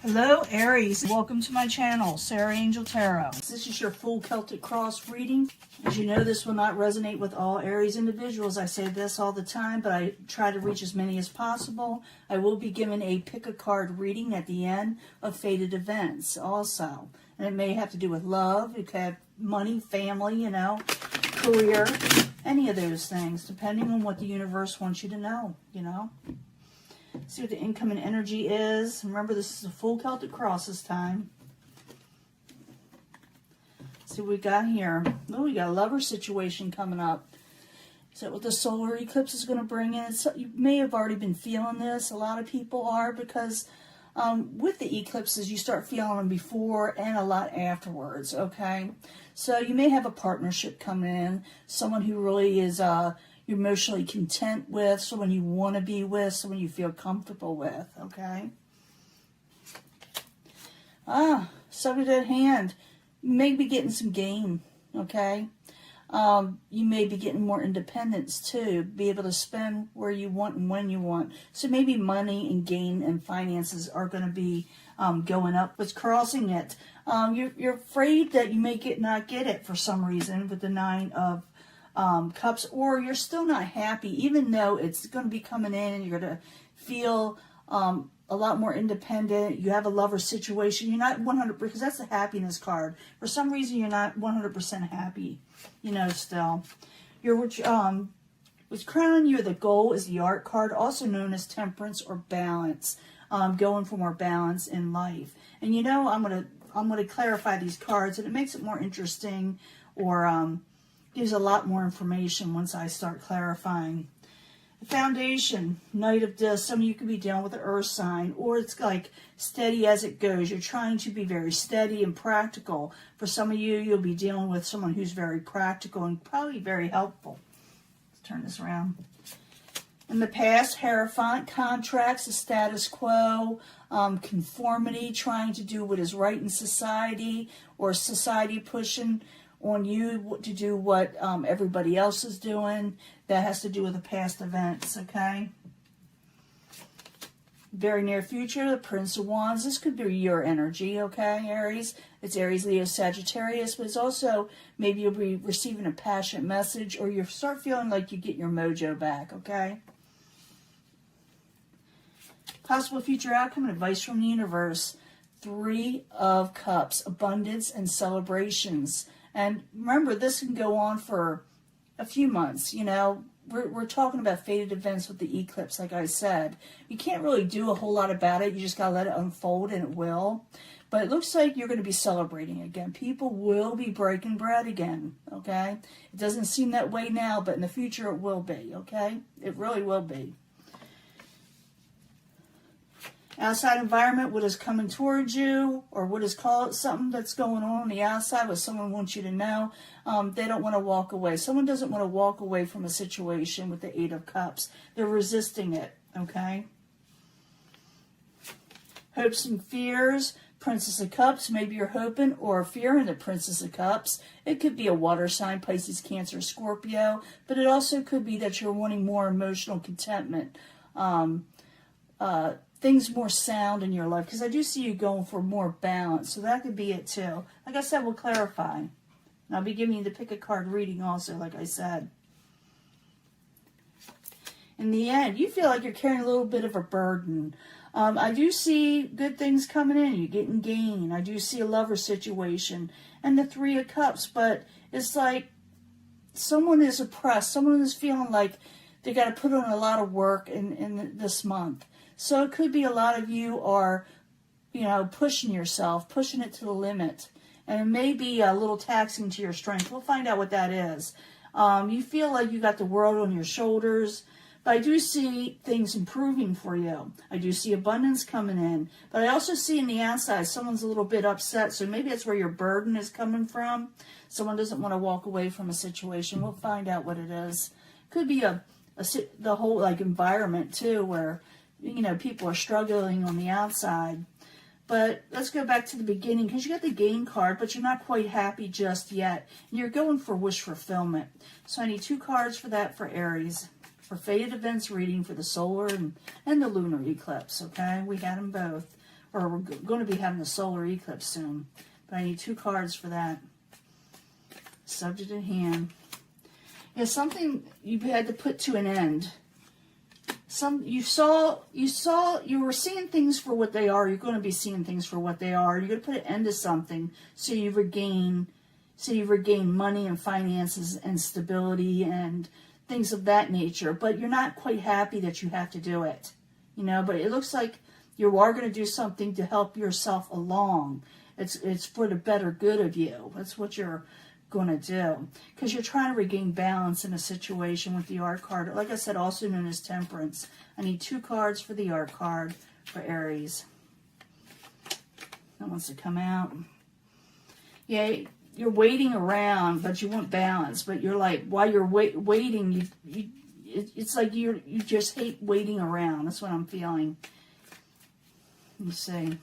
Hello Aries, welcome to my channel, Sarah Angel Tarot. This is your full Celtic cross reading. As you know, this will not resonate with all Aries individuals. I say this all the time, but I try to reach as many as possible. I will be giving a pick a card reading at the end of fated events also. And it may have to do with love, it could have money, family, career, any of those things, depending on what the universe wants you to know, See what the incoming energy is. Remember, this is a full Celtic cross this time. See what we got here. Oh, we got a lover situation coming up. Is that what the solar eclipse is going to bring in? You may have already been feeling this. A lot of people are, because with the eclipses, you start feeling them before and a lot afterwards, okay? So you may have a partnership coming in. Someone who really is... you're emotionally content with, someone you want to be with, someone you feel comfortable with, okay? Subject at hand. You may be getting some gain, okay? You may be getting more independence, too. Be able to spend where you want and when you want. So maybe money and gain and finances are going to be going up. What's crossing it? You're afraid that you may not get it for some reason with the Nine of Cups, or you're still not happy, even though it's going to be coming in and you're going to feel a lot more independent. You have a lover situation. You're not 100%, because that's the happiness card. For some reason, you're not 100% happy, still. What's crowning you, the goal is the art card, also known as temperance or balance, going for more balance in life. And I'm going to clarify these cards, and it makes it more interesting, or gives a lot more information once I start clarifying. The foundation, Knight of Discs. Some of you could be dealing with an earth sign, or it's like steady as it goes. You're trying to be very steady and practical. For some of you, you'll be dealing with someone who's very practical and probably very helpful. Let's turn this around. In the past, Hierophant, contracts, the status quo, conformity, trying to do what is right in society, or society pushing on you to do what everybody else is doing. That has to do with the past events, okay? Very near future, the Prince of Wands. This could be your energy, okay, Aries? It's Aries, Leo, Sagittarius, but it's also maybe you'll be receiving a passionate message, or you start feeling like you get your mojo back, okay? Possible future outcome and advice from the universe. Three of Cups, abundance and celebrations. And remember, this can go on for a few months, We're talking about fated events with the eclipse, like I said. You can't really do a whole lot about it. You just got to let it unfold, and it will. But it looks like you're going to be celebrating again. People will be breaking bread again, okay? It doesn't seem that way now, but in the future it will be, okay? It really will be. Outside environment, what is coming towards you, or what is called something that's going on the outside, what someone wants you to know. They don't want to walk away. Someone doesn't want to walk away from a situation with the Eight of Cups. They're resisting it, okay? Hopes and fears, Princess of Cups. Maybe you're hoping or fearing the Princess of Cups. It could be a water sign, Pisces, Cancer, Scorpio. But it also could be that you're wanting more emotional contentment. Things more sound in your life, because I do see you going for more balance, so that could be it too. Like I said, we'll clarify. And I'll be giving you the pick a card reading also, like I said. In the end, you feel like you're carrying a little bit of a burden. I do see good things coming in. You're getting gain. I do see a lover situation and the Three of Cups, but it's like someone is oppressed. Someone is feeling like they got to put on a lot of work in this month. So it could be a lot of you are, pushing yourself, pushing it to the limit. And it may be a little taxing to your strength. We'll find out what that is. You feel like you got the world on your shoulders. But I do see things improving for you. I do see abundance coming in. But I also see in the outside, someone's a little bit upset. So maybe that's where your burden is coming from. Someone doesn't want to walk away from a situation. We'll find out what it is. Could be the whole environment too, where people are struggling on the outside. But let's go back to the beginning, because you got the gain card, but you're not quite happy just yet. And you're going for wish fulfillment. So I need 2 cards for that for Aries. for fated events reading for the solar and the lunar eclipse, okay? We had them both. or we're going to be having a solar eclipse soon. But I need 2 cards for that. Subject at hand. Yeah, something you had to put to an end. You were seeing things for what they are. You're going to be seeing things for what they are. You're going to put an end to something so you regain money and finances and stability and things of that nature. But you're not quite happy that you have to do it, but it looks like you are going to do something to help yourself along. It's for the better good of you. That's what you're going to do, because you're trying to regain balance in a situation with the art card, like I said, also known as Temperance. I need 2 cards for the art card for Aries. That wants to come out. Yeah, you're waiting around, but you want balance. But you're like, while you're waiting, it's like you just hate waiting around. That's what I'm feeling. Let me see.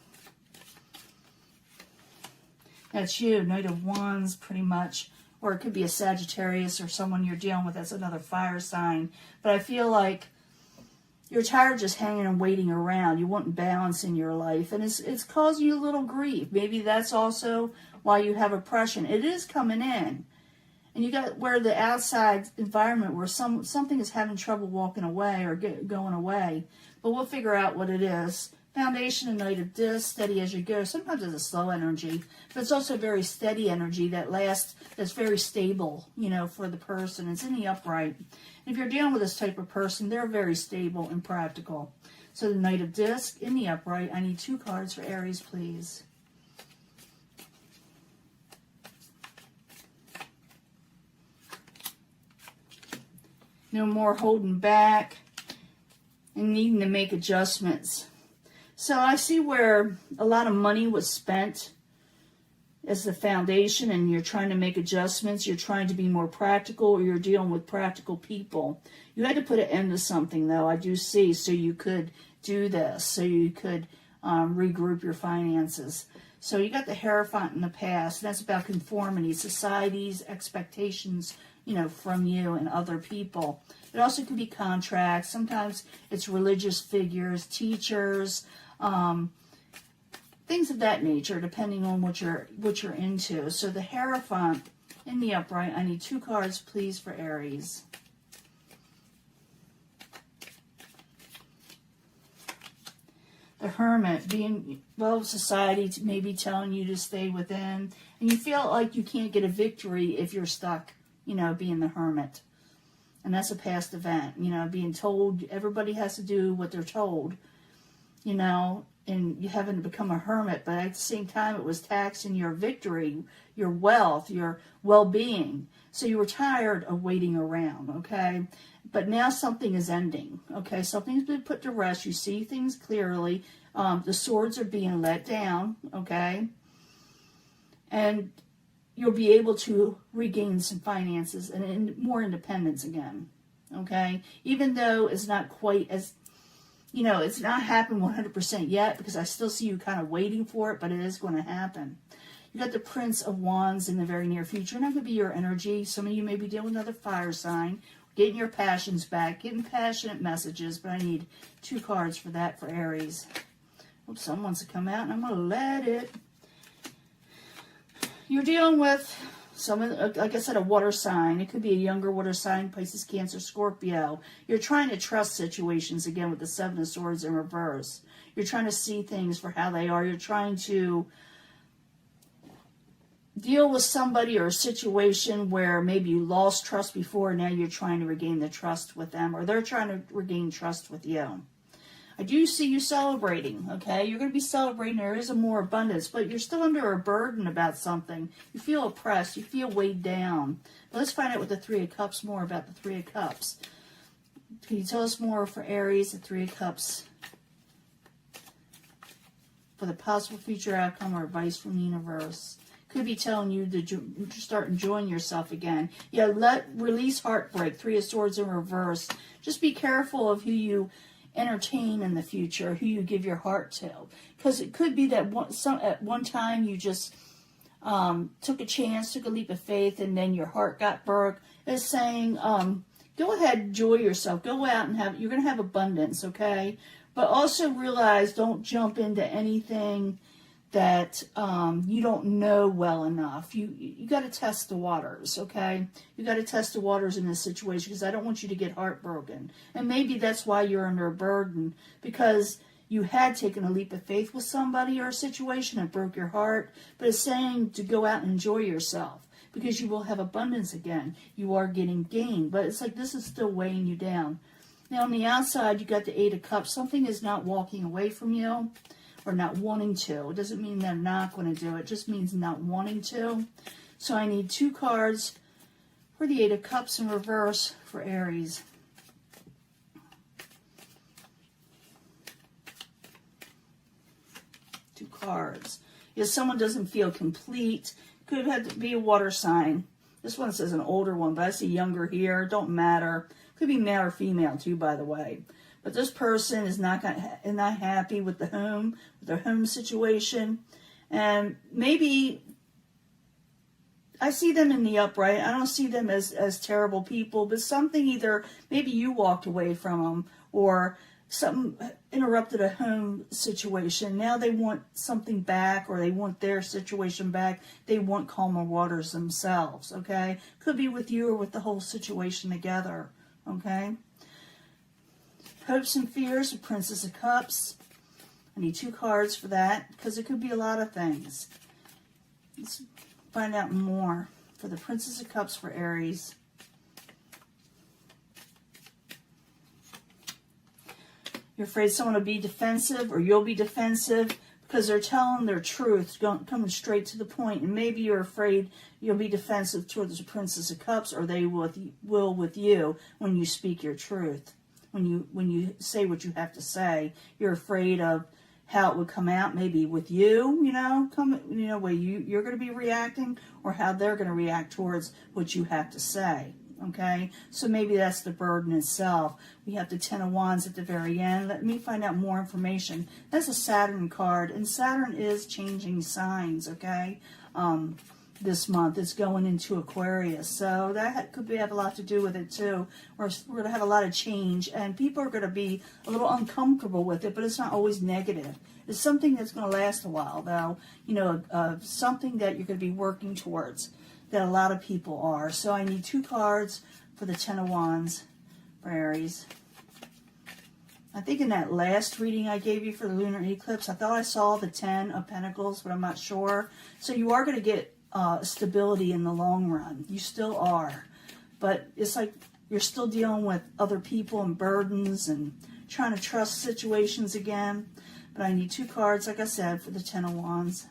That's you, Knight of Wands, pretty much. Or it could be a Sagittarius or someone you're dealing with that's another fire sign. But I feel like you're tired of just hanging and waiting around. You want balance in your life. And it's causing you a little grief. Maybe that's also why you have oppression. It is coming in. And you got where the outside environment where something is having trouble walking away or going away. But we'll figure out what it is. Foundation and Knight of Discs, steady as you go. Sometimes it's a slow energy, but it's also very steady energy that lasts, that's very stable, for the person. It's in the upright. And if you're dealing with this type of person, they're very stable and practical. So the Knight of Discs in the upright. I need 2 cards for Aries, please. No more holding back and needing to make adjustments. So I see where a lot of money was spent as the foundation and you're trying to make adjustments. You're trying to be more practical, or you're dealing with practical people. You had to put an end to something, though, I do see, so you could do this, so you could regroup your finances. So you got the Hierophant in the past. That's about conformity, society's expectations, from you and other people. It also could be contracts. Sometimes it's religious figures, teachers, things of that nature, depending on what you're into. So the Hierophant in the upright. I need 2 cards, please, for Aries. The Hermit, society may be telling you to stay within, and you feel like you can't get a victory if you're stuck, being the Hermit. And that's a past event, being told everybody has to do what they're told, and you having to become a hermit. But at the same time, it was taxing your victory, your wealth, your well-being. So you were tired of waiting around, okay? But now something is ending, okay? Something's been put to rest. You see things clearly. The swords are being let down, okay? And you'll be able to regain some finances and more independence again, okay? Even though it's not quite as, it's not happened 100% yet, because I still see you kind of waiting for it, but it is going to happen. You got the Prince of Wands in the very near future, and that could be your energy. Some of you may be dealing with another fire sign, getting your passions back, getting passionate messages, but I need 2 cards for that for Aries. Oops, someone wants to come out, and I'm going to let it. You're dealing with like I said, a water sign. It could be a younger water sign, Pisces, Cancer, Scorpio. You're trying to trust situations again with the 7 of Swords in reverse. You're trying to see things for how they are. You're trying to deal with somebody or a situation where maybe you lost trust before, and now you're trying to regain the trust with them, or they're trying to regain trust with you. I do see you celebrating, okay? You're going to be celebrating. There is a more abundance, but you're still under a burden about something. You feel oppressed. You feel weighed down. But let's find out with the 3 of Cups more about the 3 of Cups. Can you tell us more for Aries, the 3 of Cups, for the possible future outcome or advice from the universe? Could be telling you to start enjoying yourself again. Yeah, release heartbreak. 3 of Swords in reverse. Just be careful of who you entertain in the future, who you give your heart to, because it could be that at one time you just took a chance, took a leap of faith, and then your heart got broke. It's saying go ahead, enjoy yourself, go out and you're going to have abundance, okay? But also realize, don't jump into anything that you don't know well enough. You got to test the waters, okay? You got to test the waters in this situation, because I don't want you to get heartbroken. And maybe that's why you're under a burden, because you had taken a leap of faith with somebody or a situation that broke your heart, but it's saying to go out and enjoy yourself, because you will have abundance again. You are getting gain, but it's like this is still weighing you down. Now on the outside, you got the Eight of Cups. Something is not walking away from you, or not wanting to. It doesn't mean they're not going to do it. It just means not wanting to. So I need 2 cards for the Eight of Cups in reverse for Aries. Two cards. If someone doesn't feel complete, could have had to be a water sign. This one says an older one, but I see younger here. Don't matter. Could be male or female too, by the way. But this person is not happy with their home situation, and maybe I see them in the upright. I don't see them as terrible people, but something, either maybe you walked away from them, or something interrupted a home situation. Now they want something back, or they want their situation back. They want calmer waters themselves. Okay, could be with you or with the whole situation together. Okay. Hopes and fears, the Princess of Cups. I need 2 cards for that, because it could be a lot of things. Let's find out more for the Princess of Cups for Aries. You're afraid someone will be defensive, or you'll be defensive, because they're telling their truth, coming straight to the point. And maybe you're afraid you'll be defensive towards the Princess of Cups, or they will with you when you speak your truth. When you say what you have to say, you're afraid of how it would come out, maybe with you, where you're going to be reacting, or how they're going to react towards what you have to say. Okay, so maybe that's the burden itself. We have the Ten of Wands at the very end. Let me find out more information. That's a Saturn card, and Saturn is changing signs. Okay, this month it's going into Aquarius, so that could have a lot to do with it too. We're going to have a lot of change, and people are going to be a little uncomfortable with it, but it's not always negative. It's something that's going to last a while, though. Something that you're going to be working towards, that a lot of people are. So I need 2 cards for the Ten of Wands for Aries. I think in that last reading I gave you for the lunar eclipse, I thought I saw the 10 of Pentacles, but I'm not sure. So you are going to get stability in the long run. You still are. But it's like you're still dealing with other people and burdens and trying to trust situations again. But I need 2 cards, like I said, for the Ten of Wands.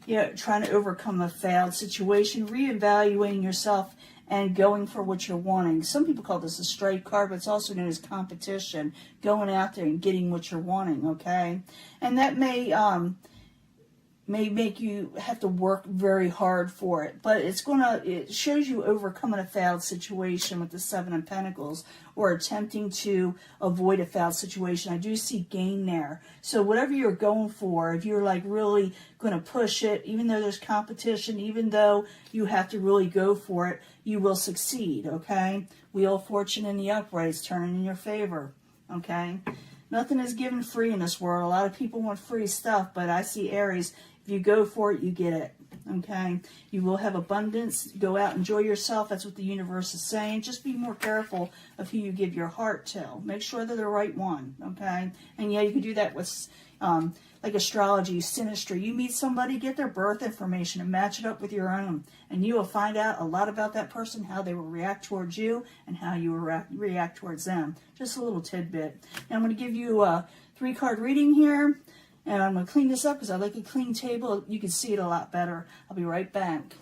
Yeah, trying to overcome a failed situation, reevaluating yourself, and going for what you're wanting. Some people call this a straight card, but it's also known as competition, going out there and getting what you're wanting, okay? And that may make you have to work very hard for it, but it shows you overcoming a failed situation with the Seven of Pentacles, or attempting to avoid a failed situation. I do see gain there. So whatever you're going for, if you're like really going to push it, even though there's competition, even though you have to really go for it, you will succeed, okay? Wheel of Fortune in the upright is turning in your favor, okay? Nothing is given free in this world. A lot of people want free stuff, but I see Aries, if you go for it, you get it, okay? You will have abundance. Go out, enjoy yourself. That's what the universe is saying. Just be more careful of who you give your heart to. Make sure they're the right one, okay? And yeah, you can do that with like astrology, synastry. You meet somebody, get their birth information and match it up with your own. And you will find out a lot about that person, how they will react towards you, and how you will react towards them. Just a little tidbit. Now I'm going to give you a 3-card reading here. And I'm going to clean this up because I like a clean table. You can see it a lot better. I'll be right back.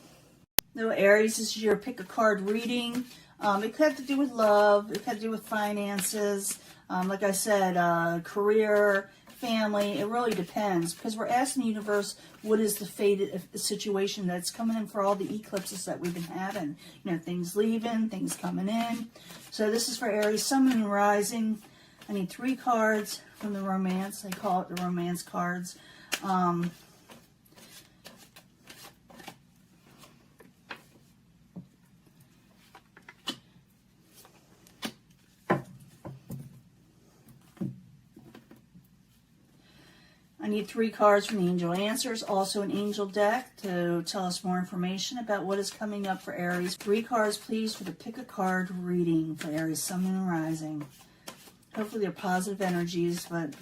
No, Aries, this is your pick a card reading. It could have to do with love. It could have to do with finances. Like I said, career, family. It really depends, because we're asking the universe, what is the fated situation that's coming in for all the eclipses that we've been having. Things leaving, things coming in. So this is for Aries, Sun, Moon, Rising. I need 3 cards from the romance. They call it the romance cards. I need 3 cards from the Angel Answers, also an angel deck to tell us more information about what is coming up for Aries. 3 cards, please, for the pick a card reading for Aries, Sun, Moon, and Rising. Hopefully they're positive energies, but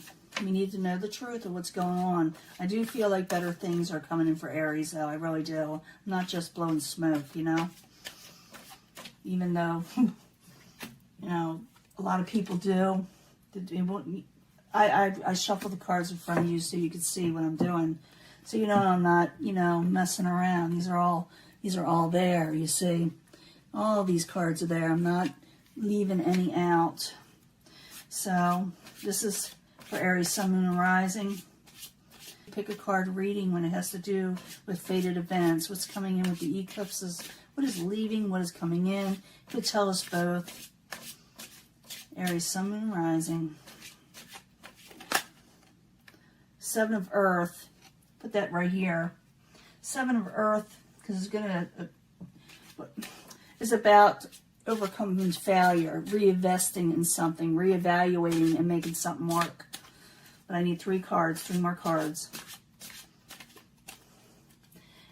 we need to know the truth of what's going on. I do feel like better things are coming in for Aries, though. I really do. I'm not just blowing smoke, you know? Even though, you know, a lot of people do. I shuffle the cards in front of you so you can see what I'm doing. So you know I'm not, you know, messing around. These are all there, you see. All these cards are there. I'm not leaving any out. So this is for Aries, Sun, Moon, and Rising. Pick a card reading when it has to do with fated events. What's coming in with the eclipses? What is leaving? What is coming in? It could tell us both. Aries, Sun, Moon, and Rising. 7 of Earth. Put that right here. 7 of Earth, because it's going to... is about overcoming failure, reinvesting in something, reevaluating, and making something work. But I need 3 cards, 3 more cards.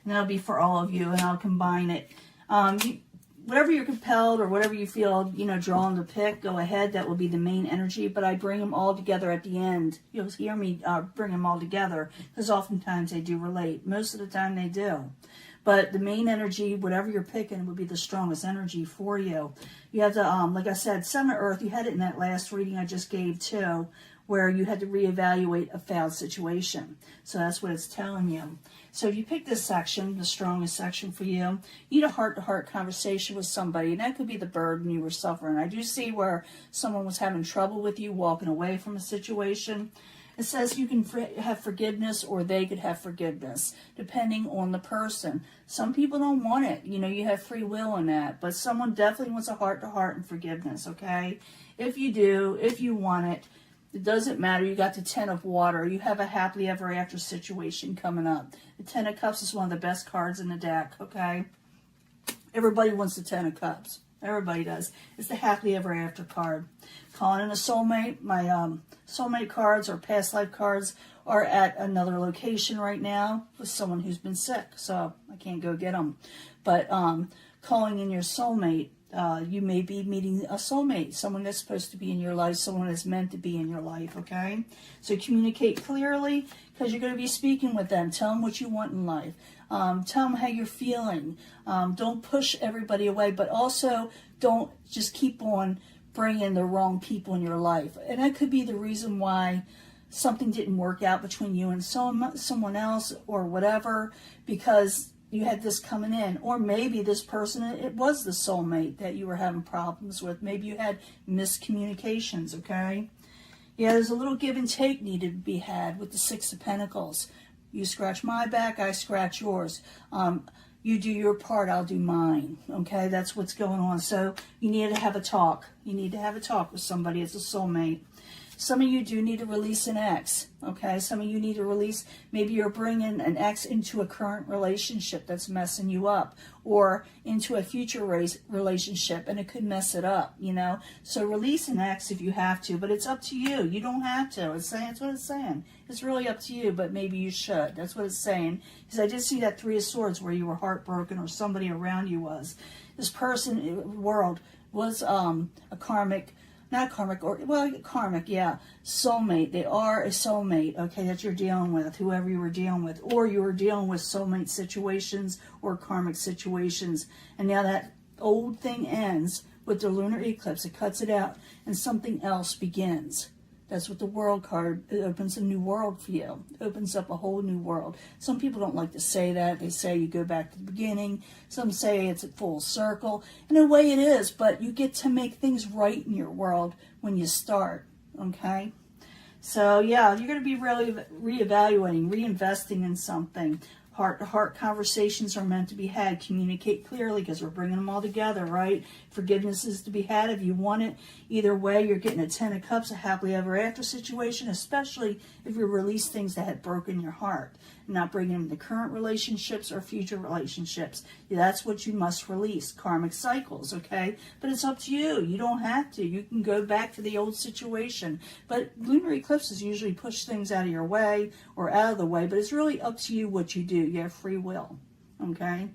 And that'll be for all of you, and I'll combine it. Whatever you're compelled or whatever you feel, you know, drawn to pick, go ahead. That will be the main energy, but I bring them all together at the end. You'll hear me bring them all together, because oftentimes they do relate. Most of the time they do. But the main energy, whatever you're picking, would be the strongest energy for you. You have to, like I said, 7 of Earth, you had it in that last reading I just gave too, where you had to reevaluate a failed situation. So that's what it's telling you. So if you pick this section, the strongest section for you, you need a heart-to-heart conversation with somebody, and that could be the burden you were suffering. I do see where someone was having trouble with you, walking away from a situation. It says you can have forgiveness, or they could have forgiveness, depending on the person. Some people don't want it. You know, you have free will in that. But someone definitely wants a heart-to-heart and forgiveness, okay? If you do, if you want it, it doesn't matter. You got the 10 of Water. You have a happily ever after situation coming up. The 10 of Cups is one of the best cards in the deck, okay? Everybody wants the 10 of Cups. Everybody does. It's the happily ever after card. Calling in a soulmate. My soulmate cards or past life cards are at another location right now with someone who's been sick, so I can't go get them. But calling in your soulmate, you may be meeting a soulmate, someone that's supposed to be in your life, someone that's meant to be in your life, okay? So communicate clearly, because you're going to be speaking with them. Tell them what you want in life. Tell them how you're feeling. Don't push everybody away, but also don't just keep on bringing the wrong people in your life. And that could be the reason why something didn't work out between you and someone else or whatever, because you had this coming in. Or maybe this person, it was the soulmate that you were having problems with. Maybe you had miscommunications, okay? Yeah, there's a little give and take needed to be had with the 6 of Pentacles. You scratch my back, I scratch yours. You do your part, I'll do mine. Okay, that's what's going on. So you need to have a talk. You need to have a talk with somebody as a soulmate. Some of you do need to release an ex, okay? Some of you need to release, maybe you're bringing an ex into a current relationship that's messing you up, or into a future relationship, and it could mess it up, you know? So release an ex if you have to, but it's up to you. You don't have to. That's what it's saying. It's really up to you, but maybe you should. That's what it's saying. Because I did see that 3 of Swords where you were heartbroken or somebody around you was. This person, world, was a karmic, not karmic, or, well, karmic, yeah, soulmate. They are a soulmate, okay, that you're dealing with, whoever you were dealing with. Or you were dealing with soulmate situations or karmic situations. And now that old thing ends with the lunar eclipse. It cuts it out and something else begins. That's what the World card, it opens a new world for you. It opens up a whole new world. Some people don't like to say that. They say you go back to the beginning. Some say it's a full circle. In a way it is, but you get to make things right in your world when you start, okay? So, yeah, you're going to be really reevaluating, reinvesting in something. Heart-to-heart conversations are meant to be had. Communicate clearly because we're bringing them all together, right? Forgiveness is to be had if you want it. Either way, you're getting a 10 of Cups, a happily ever after situation, especially if you release things that had broken your heart. Not bringing them to current relationships or future relationships. That's what you must release. Karmic cycles, okay? But it's up to you. You don't have to. You can go back to the old situation. But lunar eclipses usually push things out of your way or out of the way, but it's really up to you what you do. You have free will, okay?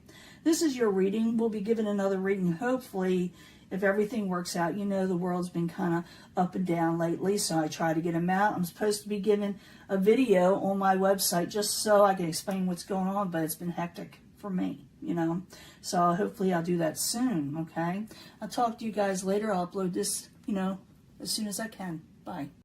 This is your reading. We'll be given another reading, hopefully, if everything works out. You know the world's been kind of up and down lately, so I try to get them out. I'm supposed to be giving a video on my website just so I can explain what's going on, but it's been hectic for me, you know. So hopefully I'll do that soon, okay? I'll talk to you guys later. I'll upload this, you know, as soon as I can. Bye.